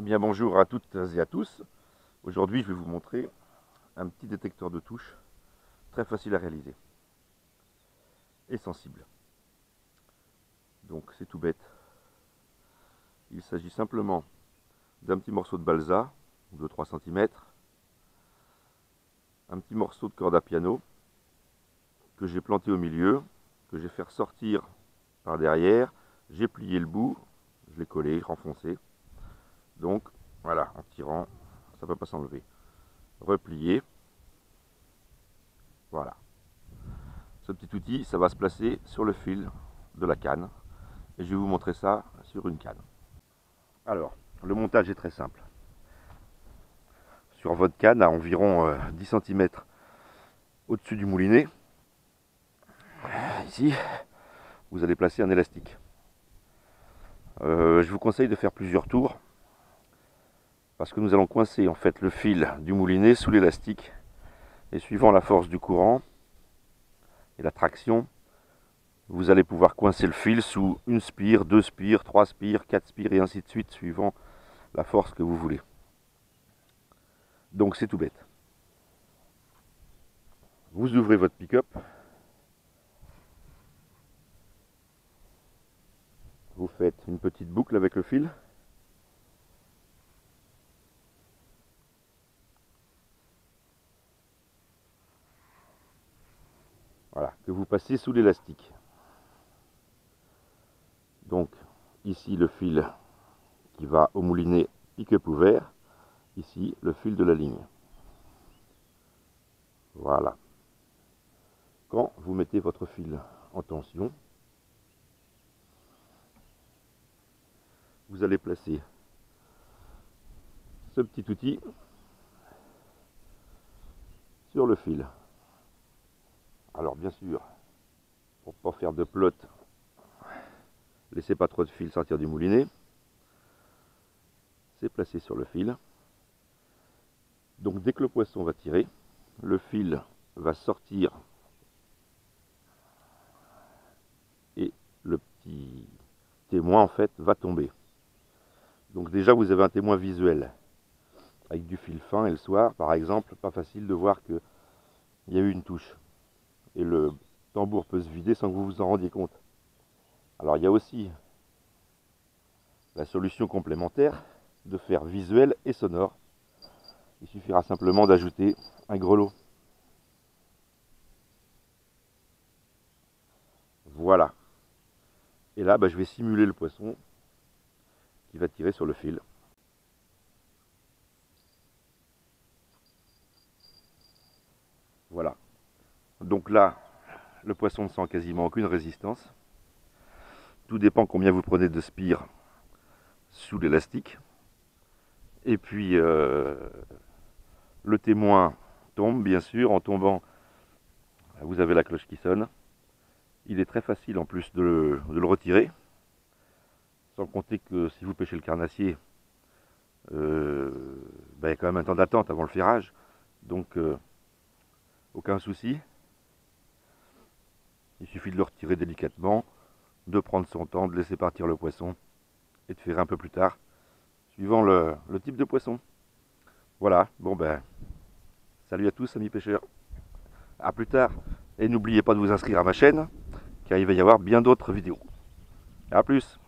Eh bien bonjour à toutes et à tous. Aujourd'hui je vais vous montrer un petit détecteur de touches très facile à réaliser et sensible. Donc c'est tout bête. Il s'agit simplement d'un petit morceau de balsa de 3 cm, un petit morceau de corde à piano que j'ai planté au milieu, que j'ai fait ressortir par derrière, j'ai plié le bout, je l'ai collé, renfoncé. Donc voilà, en tirant, ça ne peut pas s'enlever. Replié, voilà. Ce petit outil, ça va se placer sur le fil de la canne. Et je vais vous montrer ça sur une canne. Alors, le montage est très simple. Sur votre canne, à environ 10 cm au-dessus du moulinet, ici, vous allez placer un élastique. Je vous conseille de faire plusieurs tours, parce que nous allons coincer en fait le fil du moulinet sous l'élastique. Et suivant la force du courant et la traction, vous allez pouvoir coincer le fil sous une spire, 2 spires, 3 spires, 4 spires et ainsi de suite, suivant la force que vous voulez. Donc c'est tout bête. Vous ouvrez votre pick-up, vous faites une petite boucle avec le fil, voilà, que vous passez sous l'élastique. Donc ici le fil qui va au moulinet pick-up ouvert, ici le fil de la ligne. Voilà. Quand vous mettez votre fil en tension, vous allez placer ce petit outil sur le fil. Alors bien sûr, pour ne pas faire de pelote, laissez pas trop de fil sortir du moulinet. C'est placé sur le fil. Donc dès que le poisson va tirer, le fil va sortir et le petit témoin en fait va tomber. Donc déjà vous avez un témoin visuel. Avec du fil fin et le soir, par exemple, pas facile de voir qu'il y a eu une touche. Et le tambour peut se vider sans que vous vous en rendiez compte. Alors il y a aussi la solution complémentaire de faire visuel et sonore. Il suffira simplement d'ajouter un grelot. Voilà. Et là, je vais simuler le poisson qui va tirer sur le fil. Voilà. Donc là, le poisson ne sent quasiment aucune résistance. Tout dépend combien vous prenez de spire sous l'élastique. Et puis, le témoin tombe, bien sûr. En tombant, vous avez la cloche qui sonne. Il est très facile en plus de le retirer. Sans compter que si vous pêchez le carnassier, il y a quand même un temps d'attente avant le ferrage. Donc, aucun souci. Il suffit de le retirer délicatement, de prendre son temps, de laisser partir le poisson et de faire un peu plus tard, suivant le type de poisson. Voilà, salut à tous amis pêcheurs, à plus tard, et n'oubliez pas de vous inscrire à ma chaîne, car il va y avoir bien d'autres vidéos. A plus.